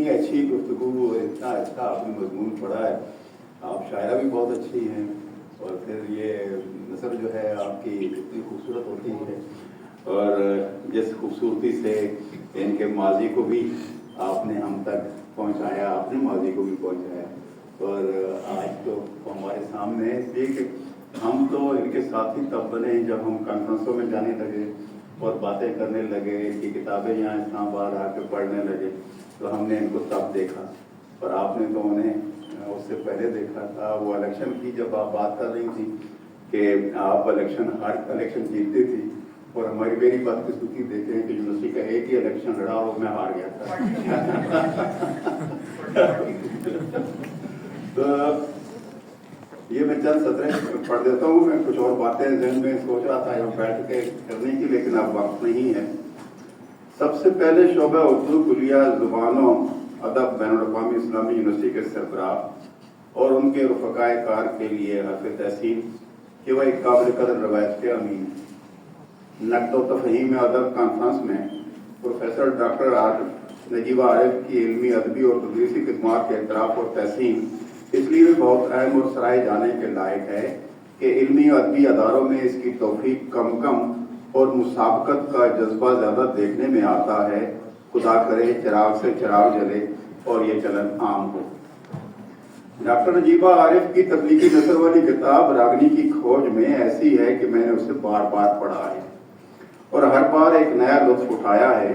इतनी अच्छी गुफ्तगू और इतना अच्छा आपने मजमून पढ़ा है, आप शायरा भी बहुत अच्छी हैं, और फिर ये नसर जो है आपकी इतनी खूबसूरत होती है, और जिस खूबसूरती से इनके माजी को भी आपने हम तक पहुंचाया, अपने माजी को भी पहुंचाया, और आज तो हमारे सामने है, इसलिए कि हम तो इनके साथी तब बने जब हम कॉन्फ्रेंसों में जाने लगे और बातें करने लगे, इनकी किताबें यहाँ इस्लामाबाद आके पढ़ने लगे, तो हमने इनको तब देखा, और आपने तो उन्हें उससे पहले देखा था। वो इलेक्शन की जब आप बात कर रही थी कि आप हर इलेक्शन जीतती थी, और हमारी मेरी बदकिस्मती देते हैं कि यूनिवर्सिटी का एक ही इलेक्शन लड़ा और मैं हार गया था। तो ये मैं चंद सत्रह पढ़ देता हूँ, मैं कुछ और बातें जहन में सोच रहा था यहाँ बैठ के करने की, लेकिन अब वक्त नहीं है। सबसे पहले शोबा उर्दू कुलिया जुबानों अदब बैनुल-अक़वामी इस्लामी यूनिवर्सिटी के सरबराह और उनके रफ़क़ाए कार के लिए हर्फ़ तहसीन कि वह एक काबिल कदर रवायत के अमीन। नक़्द व तफ़हीम अदब कॉन्फ्रेंस में प्रोफेसर डॉक्टर नजीबा आरिफ की इल्मी अदबी और तदरीसी खिदमात के एतराफ़ और तहसीन इसलिए भी बहुत अहम और सराहे जाने के लायक है कि इल्मी अदबी अदारों में इसकी तौफ़ीक कम और मुसाबकत का जज्बा ज़्यादा देखने में आता है। खुदा करे चिराग से चिराग जले और ये चलन आम हो। डॉक्टर नजीबा आरिफ की तब्लीगी नसर वाली किताब रागनी की खोज में ऐसी है कि मैंने उसे बार बार पढ़ा है और हर बार एक नया लुत्फ उठाया है।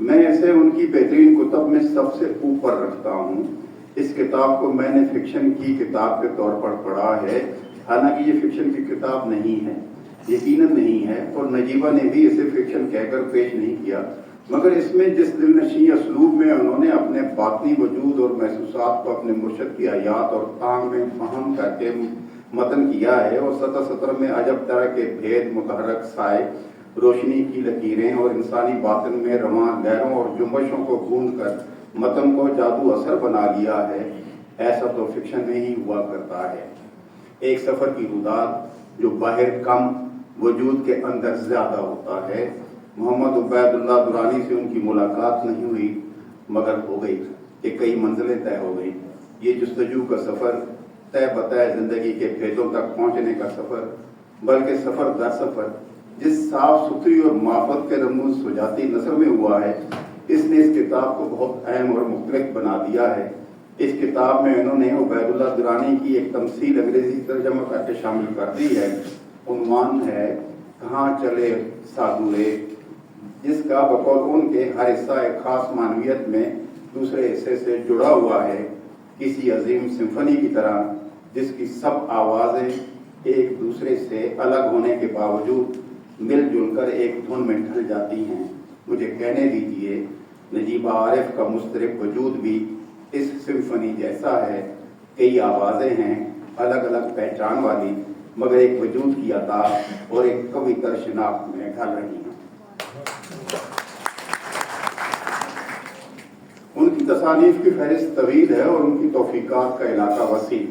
मैं इसे उनकी बेहतरीन कुतब में सबसे ऊपर रखता हूँ। इस किताब को मैंने फिक्शन की किताब के तौर पर पढ़ा है, हालांकि ये फिक्शन की किताब नहीं है, यकीनन नहीं है, और नजीबा ने भी इसे फिक्शन कहकर पेश नहीं किया, मगर इसमें जिस दिलनशी असलूब में उन्होंने अपने बातनी वजूद और महसूसात को अपने मुर्शद की हयात और तांग में फहम करके मतन किया है, और सतर सतर में अजब तरह के भेद, मुतहरक साए, रोशनी की लकीरें और इंसानी बातिन में रवां लहरों और जुम्बशों को गूंद कर मतन को जादू असर बना लिया है, ऐसा तो फिक्शन में ही हुआ करता है। एक सफर की रुदात जो बाहर कम वजूद के अंदर ज्यादा होता है। मोहम्मद उबैदुल्लाह दुरानी से उनकी मुलाकात नहीं हुई, मगर हो गई कि कई मंजिलें तय हो गई। ये जुस्तजू का सफर, तय बताए जिंदगी के भेदों तक पहुंचने का सफर, बल्कि सफर दर सफर जिस साफ सुथरी और माफत के रमूज सुजाती नसर में हुआ है, इसने इस किताब को बहुत अहम और मुख्तलिफ बना दिया है। इस किताब में इन्होंने उबैदुल्लाह दुरानी की एक तमसील अंग्रेजी तर्जमा करके शामिल कर दी है। उन्वान है कहाँ चले साधुए, जिसका बकौल उनके हर हिस्सा एक खास मानवियत में दूसरे हिस्से से जुड़ा हुआ है, किसी अजीम सिम्फनी की तरह जिसकी सब आवाज़ें एक दूसरे से अलग होने के बावजूद मिलजुल कर एक धुन में ढल जाती हैं। मुझे कहने दीजिए, नजीबा आरिफ का मुस्तरिब वजूद भी इस सिम्फनी जैसा है। कई आवाज़ें हैं अलग अलग पहचान वाली, मगर एक वजूद की अता और एक कवितर शिनाख्त में ढल रही हैं। उनकी तसानीफ की फहरिस्त तवील है और उनकी तौफीकात का इलाका वसी।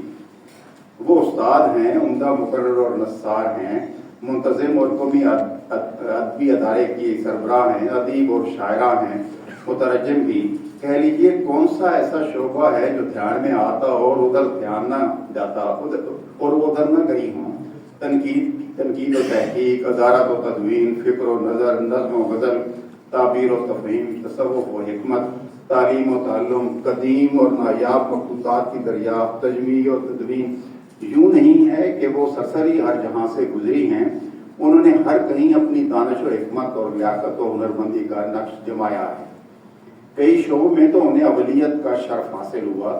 वो उस्ताद हैं, उम्दा मुकर्रर और नस्सार हैं, मुंतजिम और कौमी अदबी अदारे की सरबराह हैं, अदीब और शायरा हैं, मुतरज्जिम भी। कह लीजिए कौन सा ऐसा शोबा है जो ध्यान में आता और उधर ध्यान न जाता और उधर न गई हों। तनकीद और तहकीक, अदारत और तदवीन, फिक्र और नज़र, नज़्म और गज़ल, ताबीर और तफ़हीम, तसव्वुफ़ और हिकमत, तालीम और ताल्लुम, कदीम और नायाब मखलूक़ात की दरियाफ़त, तजमीह और तदवीन। यूँ नहीं है कि वो सरसरी हर जहाँ से गुजरी हैं, उन्होंने हर कहीं अपनी दानिश और हिकमत और लियाकत और हुनरमंदी का नक्श जमाया है। कई शोबों में तो उन्हें अवलियत का शर्फ हासिल हुआ,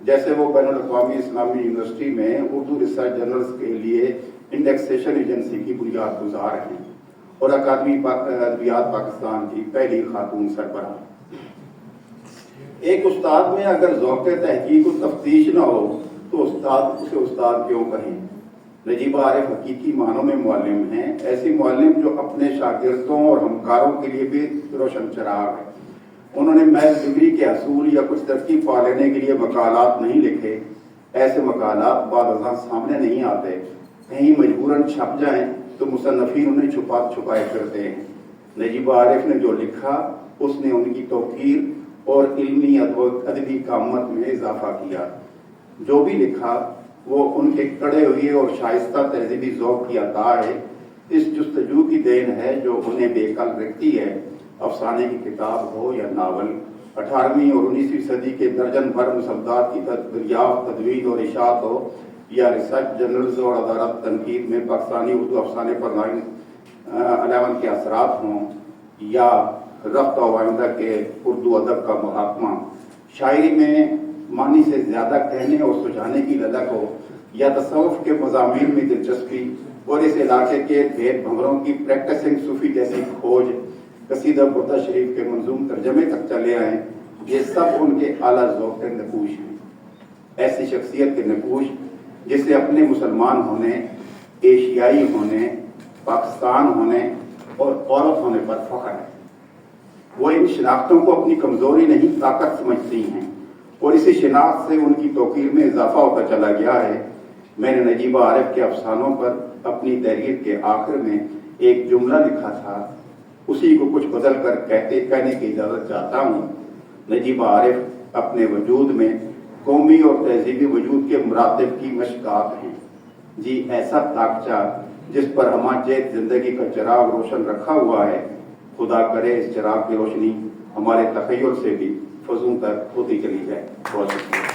जैसे वो बैनुल-अक़वामी इस्लामी यूनिवर्सिटी में उर्दू रिसर्च जर्नल्स के लिए इंडेक्सेशन एजेंसी की बुनियाद गुजार हैं और अकादमी अदबियात पाकिस्तान की पहली खातून सरबराह। एक उस्ताद में अगर ज़ौक़ तहकीक और तफ्तीश न हो तो उसे उस्ताद क्यों कहें। नजीबा आरिफ हकीकी मानों में मुअल्लिम हैं, ऐसी मुअल्लिम जो अपने शागिर्दों और हमकारों के लिए भी रोशन चिराग है। उन्होंने महज डिग्री के असूल या कुछ तरक्की पा लेने के लिए मकालात नहीं लिखे। ऐसे मकालात बाद सामने नहीं आते, कहीं मजबूरन छप जाएं तो मुसन्नफीन उन्हें छुपाए फिरते हैं। नजीबा आरिफ ने जो लिखा उसने उनकी तौक़ीर اور علمی ادبی کامت میں اضافہ کیا۔ جو بھی لکھا وہ ان کے کڑے ہوئے اور شائستہ تہذیبی ذوق کی عطا ہے۔ اس جستجو کی دین ہے جو انہیں بے کل رکھتی ہے، افسانے کی کتاب ہو یا ناول۔ 18ویں اور 19ویں صدی کے درجن بھر مصنفات کی دریافت، تدوین اور اشاعت ہو، یا ریسرچ جرنلز اور ادارت تنقید میں پاکستانی اردو افسانے پر 9/11 کے اثرات ہوں، یا رفت و آئندہ کے اردو ادب کا محاکمہ، شاعری میں معنی سے زیادہ کہنے اور سجانے کی للک ہو، یا تصوف کے مضامین میں دلچسپی اور اس علاقے کے بھید بھنوروں کی پریکٹسنگ صوفی جیسی کھوج، قصیدہ بردہ شریف کے منظوم ترجمے تک چلے آئیں، یہ سب ان کے اعلیٰ ذوق کے نقوش ہیں۔ ایسی شخصیت کے نقوش جسے اپنے مسلمان ہونے، ایشیائی ہونے، پاکستان ہونے اور عورت ہونے پر فخر ہے۔ وہ ان شناختوں کو اپنی کمزوری نہیں طاقت سمجھتی ہیں، اور اسی شناخت سے ان کی توقیر میں اضافہ ہوتا چلا گیا ہے۔ میں نے نجیبہ عارف کے افسانوں پر اپنی تحریر کے آخر میں ایک جملہ لکھا تھا، اسی کو کچھ بدل کر کہنے کی اجازت چاہتا ہوں۔ نجیبہ عارف اپنے وجود میں قومی اور تہذیبی وجود کے مراتب کی مشکات ہیں۔ جی ایسا تاکچہ جس پر ہمہ جیت زندگی کا چراغ روشن رکھا ہوا ہے، خدا کرے اس چراغ کی روشنی ہمارے تخیل سے بھی فزوں تک ہوتی چلی جائے۔ بہت شکریہ۔